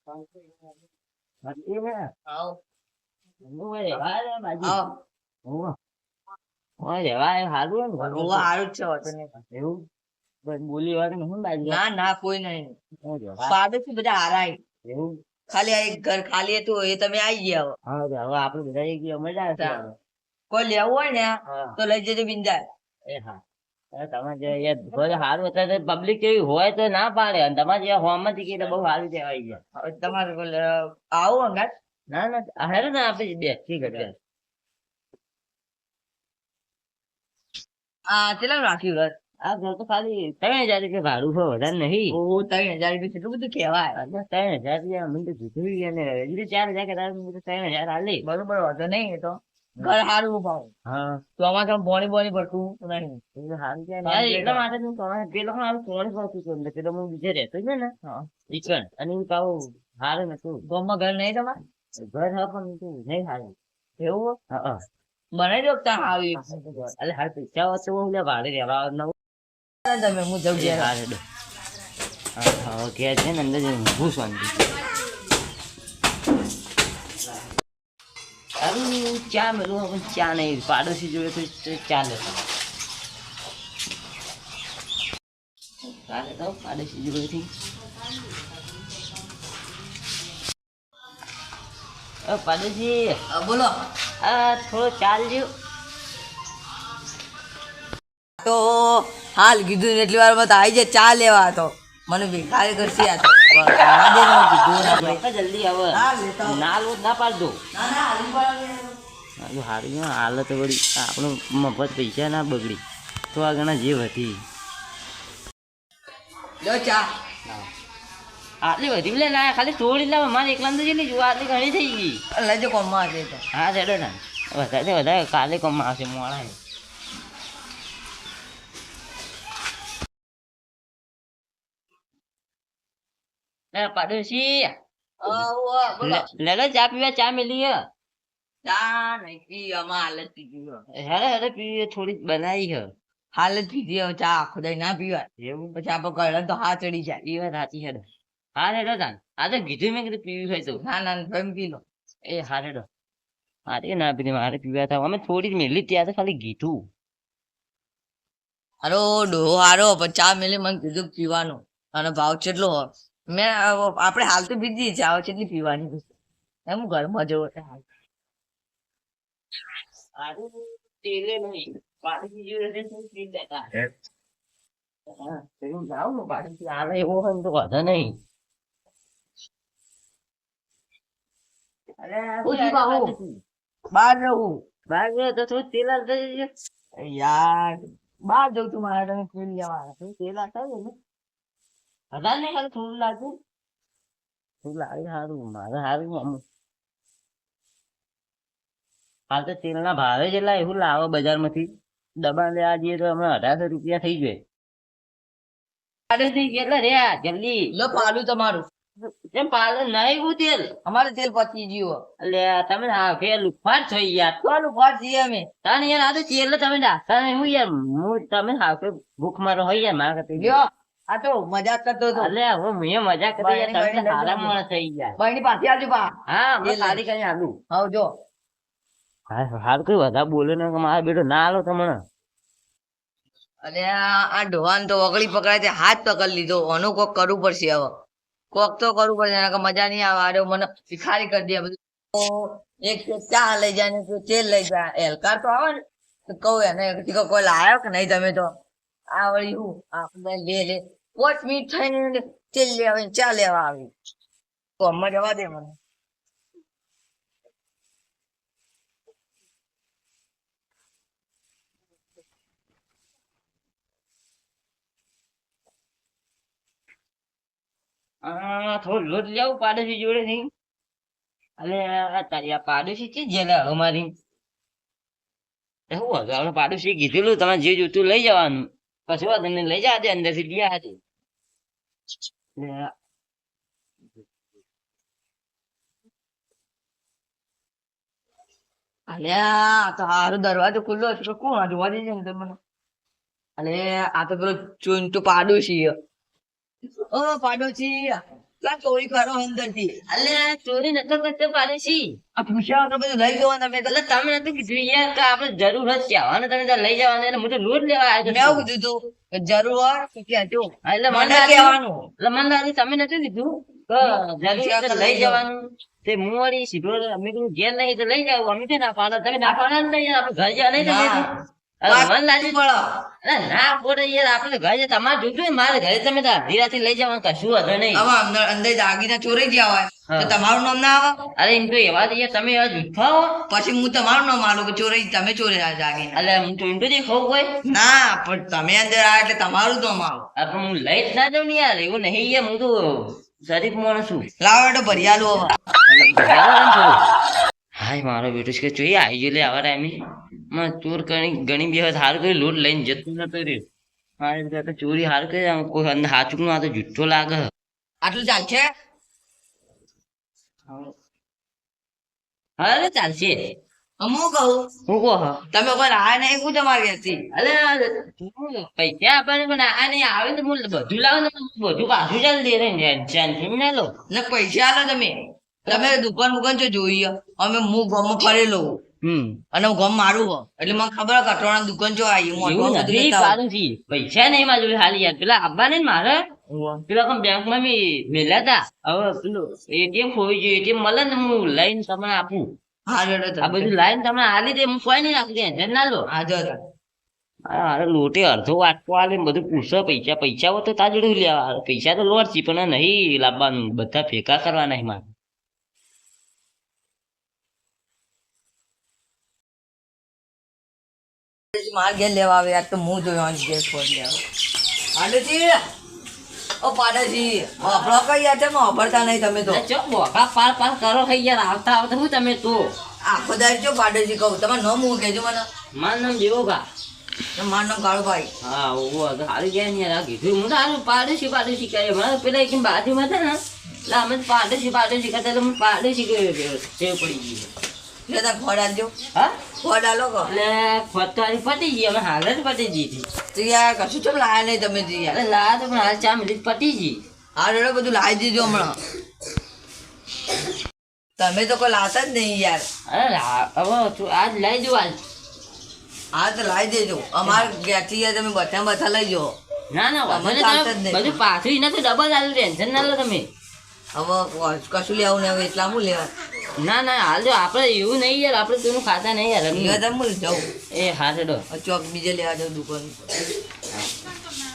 બોલી વાર ના ના કોઈ નહીં. પાડોશી બધા હારાય. એવું ખાલી આ એક ઘર ખાલી હતું એ તમે આવી ગયા. હા હવે આપડે બધા એક મજા આવશે હવે. કોઈ લેવું હોય ને હા. તો લઈ જજો બિંદાસ. એ હા તમારે સારું અત્યારે પબ્લિક કેવી હોય તો ના પાડે અને તમારે જે હોમાંથી કે બહુ સારું કહેવાય છે. હવે તમારે આવું અંગાત. ના ના હેરો ને આપણે બે ઠીક છે. કેટલા રાખ્યું ઘર? આ ઘર તો ખાલી 3000 રૂપિયા ભાડું છે વધારે નહીં. 3000 રૂપિયા કેટલું બધું કહેવાય. 3000 રૂપિયા મને તો કીધું ને 4000 કે 3000 હાલી બરોબર વાંધો નહીં. એ તો ઘર સારું ભાવ. હા તો આમાં તમે બોણી બોણી ભરતું નહીં. સારું કહેવાય એટલા માટે હું તમારે પેલો હારું કોણ પડતું હતું એટલે પેલો હું બીજે રહેતો છે ને ઈકણ અને હું કહું સારું નતું ગામમાં ઘર નહીં તમારે? ઘર હા પણ નહીં સારું એવું હા બનાવી દો ત્યાં આવી. એટલે હાલ પૈસા હોત તો હું ભાડે રહેવા નવું તમે હું જઉં ઘેર. હા ઘેર છે ને અંદર હું શાંતિ ચા મેલું પણ ચા નહીં પાડોશી જોડે તો ચાલે ચાલે તો પાડોશી જોડેથી પાડોશી બોલો. થોડો ચાલજો તો હાલ કીધું ને એટલી વારમાં તો આવી જાય ચા લેવા. તો મને ભિખારી કરશે આ તો. જલ્દી આવે ના લો ના પાડજો હારી હાલત વળી આપણું મફત પૈસા ના બગડી તો આ ઘણા જીવ હતી આટલી વધી લે ના ખાલી થોડી લાવે મારે એકલા તો જેટલી જોવા આટલી ઘણી થઈ ગઈ. લેજો કોમમાં આવશે તો. હા ચડો ને વધારે વધારે કાલે કોમમાં આવશે મોડા પાડોશી લે ચા પીવા ચા મેલી ચા નહીં પી આમાં હાલત પીધી. હેડે પીવી થોડી બનાવી હ હાલત પીધી હવે ચા આખો દઈ ના પીવાય. એવું પછી આપણે ગળે તો હા ચડી જાય. એ વાત સાચી હેડો હા હેડો તાન આ તો કીધું મેં કીધું પીવી હોય તો ના ના તમે પી લો. એ હા હેડો મારે ના પીધી મારે પીવા થાય અમે થોડી જ મેલી ત્યાં તો ખાલી કીધું હારો ડોહો હારો પણ ચા મેલી મને કીધું પીવાનું અને ભાવ કેટલો હોય. મેં આપણે હાલ તો પીધી ચા કેટલી પીવાની એમ ઘરમાં જવું તેલે નહીં પાણી જોડે પી દેતા જાવ ને પાણી આવે એવો હોય તો વાંધો નહીં. બહાર રહું. બહાર ગયો તો થોડું તેલ આવતા યાર બહાર જવું તું મારે તમે પી લેવા. તેલ આવતા ને વધારે નહીં ખાલી થોડું લાગતું થોડું લાગે સારું મારે સારું અમુક હાલ તો તેલના ભાવે જેટલા એવું લાવો બજારમાંથી દબાણ લેવા જઈએ તો હમણાં 1800 રૂપિયા થઈ જાય. કેટલા રહ્યા જલ્દી લો પાલું તમારું. કેમ પાલન નહીં એવું તેલ અમારે તેલ પતી ગયું. એટલે તમે હા ફેર લુફાટ થઈ યાર કોનું ફાટ છીએ અમે. તાને યાર આ તો તેલ તમે રાખતા નહીં હું યાર હું તમે હા ભૂખ મારો હોય યાર મારા કરતા લ્યો આ તો મજાક કરતો હતો. એટલે હવે મેં મજા કરી યાર તમે તો સારા માણસ થઈ ગયા. બહેની પાસે આવજો પા. હા મેં સારી કરી આલું આવ જો. હા હાલ કઈ વધારે બોલે ને કે મારા બેટો ના આલો તમને અને આ ડોહાન તો વગળી પકડાય તે હાથ પકડી લીધો. આનું કોક કરવું પડશે હવે. કોક તો કરવું પડશે એના મજા નહીં આવે. આડો મને ભિખારી કરી દે બધું. એક ચા લઈ જાય ને તેલ લઈ જાય. હેલકાર તો આવે ને તો કહું એને કોઈ લાયો કે નહીં તમે તો આ વળી હું આપણે લે 5 મિનિટ થઈને તેલ લેવા ચા લેવા આવી તો અમ્મા જવા દે મને. થોડું લોટ લેવું પાડોશી જોડે થી અલે તારી આ પાડોશી ચી જેલા અમારી શું હતું આપણે પાડોશી કીધેલું તમે જે જોતું લઈ જવાનું પછી વાત તમને લઈ જા દે અંદર થી લ્યા હતી અલ્યા તો હારો દરવાજો ખુલ્લો છે તો કોણ જોવા દેજે ને તમને. અલે આ તો પેલો ચૂંટુ પાડોશી. ઓ પાડોશી લા ચોરી કરો અંદરથી. અલે ચોરી નતો કરતો પાડોશી. આ પૂછ્યા વગર બધું લઈ જવાનું તમે તો. એટલે તમે નતું કીધું યાર કે આપણે જરૂર જ છે આવવાનું, તમે ત્યાં લઈ જવાનું એટલે હું તો લોટ લેવા આવ્યો મેં આવું કીધું તું કે જરૂર હોય તો કહેજો. એટલે મને મને કહેવાનું. એટલે મને લાગ્યું તમે નતું કીધું કે જરૂર છે તો લઈ જવાનું. તે હું વળી સીધો અમે કીધું ઘેર નહીં તો લઈ જાવ. અમે તો ના પાડો, તમે ના પાડો ને યાર, આપણે ઘર જવા નહીં તમે. અરે મને લાગ્યું પડો. અરે ના પડે યાર, આપણે ઘરે છે તમારે જોતું હોય ને, મારે ઘરે તમે તો અડધી રાતે લઈ જવાનું કશું હતો નહીં. હવે અંદર દાગીના ચોરી ગયા હોય તો તમારું નામ ના આવે. અરે એમ તો એવા તો યાર તમે એવા જૂઠા હો. પછી હું તમારું નામ આલું કે ચોરી તમે ચોરી દાગીના. એટલે હું તો એમ તો દેખાવું હોય. ના પણ તમે અંદર આવે એટલે તમારું નામ આવે. આ પણ હું લઈ જ ના જાઉં ને યાર, એવું નહીં યાર, હું તો શરીફ માણસ છું. લાવો એટલે ભરિયાલું હવે. હાય મારો બેટો છે કે જોઈએ આવી ગયો લે આવા ટાઈમે. મને ચોર ગણી બે સારું કરી લોટ લઈને જતું નતો રહ્યો. મારે તો ચોરી સારું કરી આમ કોઈ અંદર હાચુક નું આ તો જુઠ્ઠો લાગે. આટલું ચાલશે. હા ચાલશે. હું કહું હું કહો હા. તમે કોઈ રાહ નહીં શું તમારી ઘરથી. અલે પૈસા આપણને પણ આ નહીં આવે તો હું બધું લાવે ને બધું પાછું ચાલ દે રે ટેન્શન ના લો. ને પૈસા આલો તમે. તમે દુકાન બુકાન જો જોઈએ અમે હું ગમ ફરેલો અને હું ગમ મારું હો એટલે મને ખબર કે અટવાણા દુકાન જો આવી એવું મોટું બધું નથી લેતા આવો. પાડોશી, પૈસા નહીં મારા જોડે હાલી યાર. પેલા આવવા ને મારે પેલા બેંક માં મેલ્યા હતા. હવે પેલું એટીએમ ખોઈ ગયું, એટીએમ મળે ને હું લઈને તમને આપું. હા રેડો આ બધું લાઈન તમે આલી દે, હું કોઈ નહીં નાખું ટેન્શન ના લો. હા જો અરે લોટે અડધો વાટકો આલે ને બધું પૂછો. પૈસા હોય તો તાર જોડે લેવા. પૈસા તો લોટ છે પણ નહીં લાવવાનું, બધા ભેગા કરવા નહીં મારે. માર ઘેર લેવા આવે યાર તો હું જોયો ઘેર ફોન લેવા. પાડોશી ઓ પાડોશી આપણો કઈ યાર તમે વાપરતા નહીં તમે તો. ચો બોકા પાર પાર કરો હઈ યાર, આવતા આવતા હું તમે તો આખો દાડી જો પાડોશી કહું તમારે નામ હું કહેજો મને. મારું નામ દેવોગા. મારું નામ કાળુભાઈ. હા ઓહો તો હારી ગયા ને યાર. આ કીધું હું તો હારું પાડોશી કહે. મારે પેલા એક બાજુમાં હતા ને એટલે અમે પાડોશી કરતા એટલે મને પાડોશી ટેવ પડી ગઈ. લે તાર ખોડ આલજો. હા ખોડ આલો કહો. એટલે ફટકારી પતી ગઈ, અમે હાલ જ પતી ગઈ હતી. તો યાર કશું ચમ લાયા નહીં તમે તો યાર. અરે લા તો પણ હાલ 4 મિનિટ પતી ગઈ. હા રેડો બધું લાવી દીધું હમણાં. તમે તો કોઈ લાવતા જ નહીં યાર. અરે હવે આજ લઈ દઉં આજ. હા તો લાવી દેજો અમારે ઘેરથી યાર તમે બધા લઈ જાઓ. ના ના અમે મને ચાલતા જ તમે નહીં. બધું પાછું નથી ડબલ આલું, ટેન્શન ના લો તમે. હવે કશું લેવું નહીં હવે એટલા હું લેવા. ના ના હાલ જો આપણે એવું નહીં યાર, આપણે તેનું ખાતા નહીં યાર. લેવા તો હું જાઉં. એ હા ચડો. ચોક બીજે લેવા જાઉં દુકાન.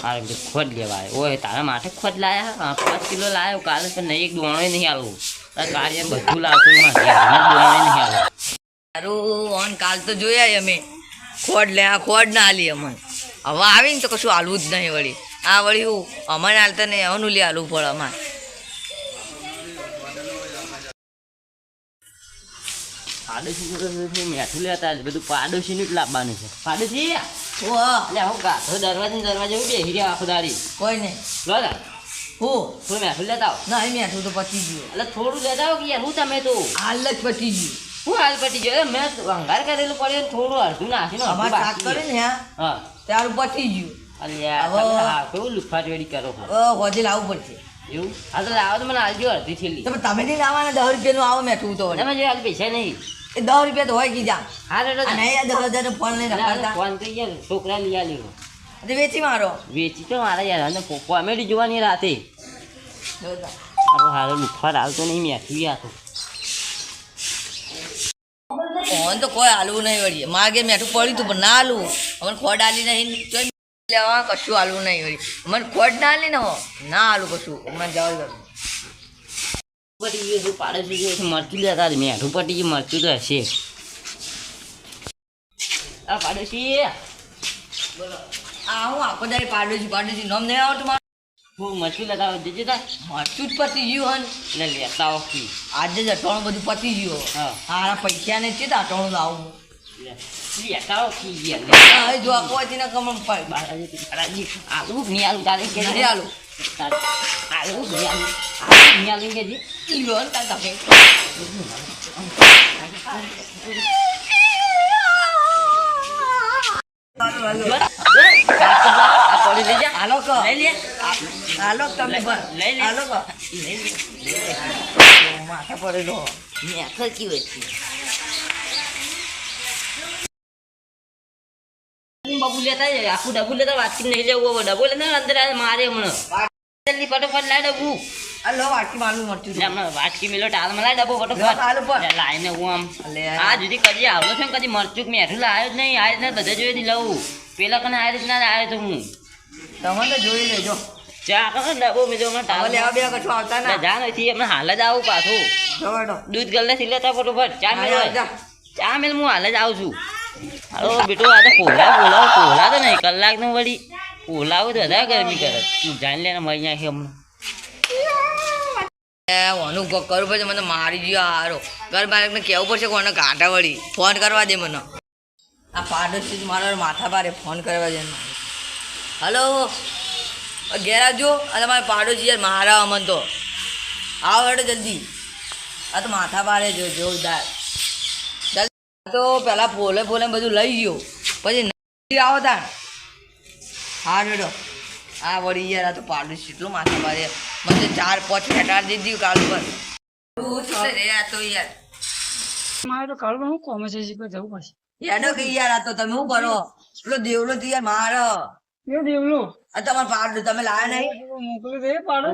મારે બધું ખોટ લેવા આવ્યો. ઓય તારા માટે ખોટ લાયા. 5 કિલો લાયો કાલે, પણ નહીં એક દોણો નહીં આલવું. કાર્ય બધું લાવતું દોણો નહીં આલવું. સારું ઓન કાલ તો જોયા અમે ખોડ ના આલી અમને. હવે આવીને તો કશું હાલવું જ નહીં વળી. આ વળી હું અમને હાલતા નહીં એનું લે હાલવું પડે અમારે. પાડોશી મેઠું લેતા બધું પાડોશીનું જ લાવવાનું છે. પાડોશી ઓ એટલે હું ગાધો દરવાજે બેસી રહ્યા આખો દાડી. કોઈ નહીં લો તાર હું થોડું મેઠું લેતા આવો. ના એ મેઠું તો પતી ગયું. એટલે થોડું લેતા આવો કે યાર હું તમે તો હાલ જ પતી ગયું. હું હાલ પટી ગયો. મેં ભંગાર કરેલું પડે ને થોડું અડધું નાખીને અમારે શાક કરે ને હા તારું પતી ગયું. અલ્યા હવે- તમે હા કેવું લુફાટવેડી કરો છો. હોજે લાવવું પડશે. એવું હા તો લાવો તો મને આવજો અડધી થેલી. તમે નહીં લાવવાના 10 રૂપિયાનું આવો મેઠું તો વળી. તમે જો હાલ પૈસા નહીં. એ 10 રૂપિયા તો હોય કીધા. હા રેડો આ નહીં આ 10,000 ફોન નહીં રાખતા. ફોન કરી યાર છોકરા લઈ આલ્યો. તો વેચી મારો. વેચી તો મારા યાર અને કોમેડી જોવાની રાતે. જોતા. હવે હારો લુફાટ આવતો નહીં મેઠું યાર. ફોન તો કોઈ હાલવું નહીં વળી. મારે ઘેર મેઠું પડ્યું હતું પણ ના હાલવું. અમને ખોડ હાલી નહીં તો લેવા કશું હાલવું નહીં વળી. મને ખોડ ના હાલી ને હો ના હાલું કશું મને જવા દો. પટી ગયું તું પાડોશી ગયો છે મરચું લેતા જ મેઠું પટી ગયું મરચું તો હશે. આ પાડોશી બોલો આ હું આખો દાડી પાડોશી નામ નહીં આવતું મારું. હું મરચું લેતા આવો જજે તાર. મરચું જ પતી ગયું હન. એટલે લેતા આવો કી. આજે જ અઠવાણું બધું પતી ગયું. હા હારા પૈસા ને છે તો અઠવાણું લાવું. લેતા આવો કી યાર. હા જો આખો વાંચીને કમણ પાડ. બારાજી આલુ નહીં આલુ તારે કે નથી હાલું. આલુ નહીં આલુ આલુ નહીં આલુ કે જી. લ્યો ને તાર તમે. આ પડી લેજા. હાલો કો લઈ લે હાલો તમે પણ. લઈ લે હાલો કો લઈ લે માથા પડેલો મેં ખર્ચી હોય છે બાબુ લેતા જાય આખું ડબુ લેતા વાતચીત નહીં લેવું હવે ડબુ લેતા અંદર આ મારે હમણાં જલ્દી ફટોફટ લાય ડબુ આ લો વાટકી માલું મરચું લે હમણાં વાટકી મિલો ટાલમાં લાય ડબો લો, ફટોફટ હાલો પણ. લે લાઈને હું આમ લે. આ જુદી કદી આવલો છે ને કદી મરચુક મેઠું લાવ્યો જ નહીં આ રીતના બધા જોઈ લઉં પેલા કને આ રીતના આવ્યો તો હું તમે તો જોઈ લેજો ચા કરો ડબો બીજો હમણાં હવે ટાલ લેવા બેવા કશું આવતા ના જા નથી હમણાં હાલ જ આવું પાછું જવાડો દૂધ ગલ્લે લેતા ફટોફટ ચા હા, મેળવો જા. ચા મેલ હું હાલ જ આવું છું હાલો બેટો આ તો પોલા તો નહીં કલાકનું વળી પોલાવ તો વધારે ગરમી કરે તું જાણી લે ને મરી જાય હમણાં ઓનું કોક કરવું પડશે મને મારી ગયો હારો ઘર માલિકને કહેવું પડશે કોને કાંટા વળી ફોન કરવા દે મને આ પાડોશી મારા માથા પારે ફોન કરવા દે હલો ઘેર આવજો આ તમારે પાડોશી યાર મારા અમન તો આવો હેડો જલ્દી આ તો માથા પારે જો જોરદાર જલ્દી તો પેલા ફોલે બધું લઈ ગયો પછી નહીં આવો તાણ હા હેડો આ વળી યાર આ તો પાડોશી એટલું માથા પારે મને 4-5 હેટાર દીધી કાલ પર તું છે રે આ તો યાર મારે તો કાળું હું કોમે છે શીખવા જવું પડશે યાડો કે યાર આ તો તમે શું કરો પેલો દેવલો તો યાર મારો એ દેવલો આ તમારે પાડો તમે લાયા નહીં મોકલી દે પાડો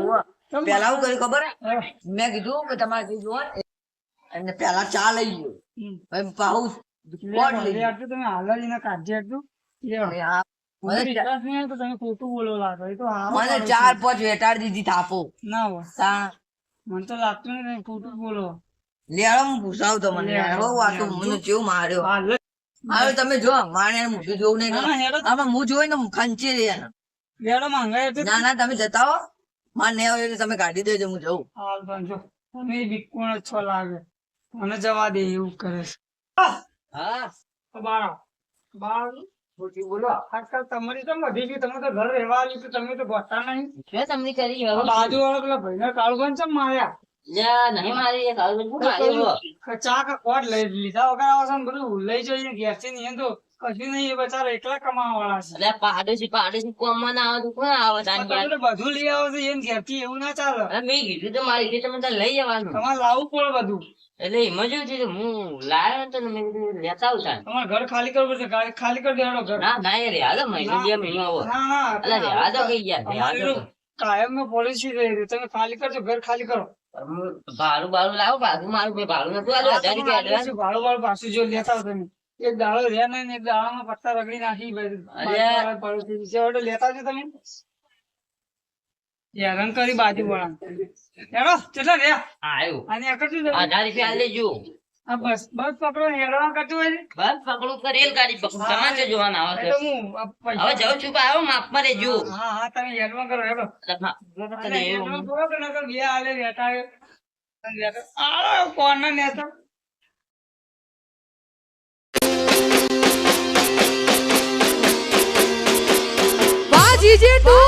પેલા હું કર્યું ખબર હે? મેં કીધું કે તમારે કીધું હોય અને પેલા ચા લઈ ગયો પછી પાઉસ કોટ લઈ ગયો. તમે હાલાજીને કાઢી આપજો અને આ મને વિશ્વાસ નહીં આવે તો તમે ખોટું બોલો લાગો એ તો હારો મને પાડો 4-5 વેટાડ દીધી થાપો છે. ના હોય તા મને તો લાગતું નહીં તમે ખોટું બોલો લેડો હું પૂછાવતો મને યાર બહુ આ તો મને કેવું માર્યો હાલ હવે તમે જો મારે યાર મોઢું જોવું નહીં ના, ના, હેડો. આમાં હું જોઈ ને ખંચી રે યાર લેડો માંગાય તો ના ના તમે જતા હો મારે નહીં આવે એટલે તમે કાઢી દેજો હું જઉં હાલ પણ જો તમે વિકોણ જ છો લાગે મને જવા દે એવું કરે છે હા તો બાળો બાળો ખોટી બોલો આજકાલ તમારી તો વધી ગઈ તમે તો ઘર રહેવા આવ્યું તો તમે તો ગોતા નહીં શું તમને કરી હવે બાજુ વાળા પેલા ભાઈ કાળુભાઈ ચમ માર્યા લ્યા, નહીં મારી એક હાલ બધું માર્યો. ચા કા કોટ લઈ લીધા વગર આવો છો ને બધું લઈ જઈએ ઘેર થી નહીં તો કશું નહીં એ બચારા એકલા કમાવા વાળા છે અલ્યા પાડોશી કોમમાં ના આવે તો કોણ આવે તારી તમે ઘેર? તો બધું લઈ આવો છો એને ઘેર થી એવું ના ચાલે અરે મેં કીધું તો મારી રીતે તમે તારે લઈ જવાનું તમારે લાવવું પડે બધું એટલે એમાં જેવું થયું હું લાવ્યો તો ને મેં કીધું લેતા આવું તારે. તમારે ઘર ખાલી કરવું પડશે ગાડી ખાલી કરી દેવાનો ઘર ના ના એ રહ્યા દો મહિનો 2 મહિનો આવો ના ના અલ્યા રહ્યા દો કઈ યાર રહ્યા અમારી દો. તો કાયમ નો પોલિસી રહી છે. તમે ખાલી કરજો ઘર ખાલી કરો ભાડું બારું લાવો ભાડું મારું મેં ભાડું નતું આલ્યું 1000 રૂપિયા advance. ભાડું ભાડું પાછું જો લેતા આવો તમે એક દાડો રહ્યા નહીં ને એક દાડામાં પત્તા રગડી નાખી અલ્યા. પડોશી વિશે હવે તો લેતા આવજો તમે હેરાન કરી બાજુ વાળા હેડો કેટલા રહ્યા આયો અને આ કરતું જજો. 1000 રૂપિયા આલી લેજો. આ બસ બસ પકડો ને હેડવા કરતું હોય ને. બસ પકડું તો રેલગાડી પકડું તમારે જો જોવાના આવે એટલે છે. હું આ પૈસા- હવે જાઉં છું આવો માપમાં રહેજો. હા હા તમે હેડવા કરો હેડો એટલે અને હેડવા કરો કે નકર બે હાલે રહેતા હોય. અને રહેતા- આ કોણના નેતા વાહ જીજે તું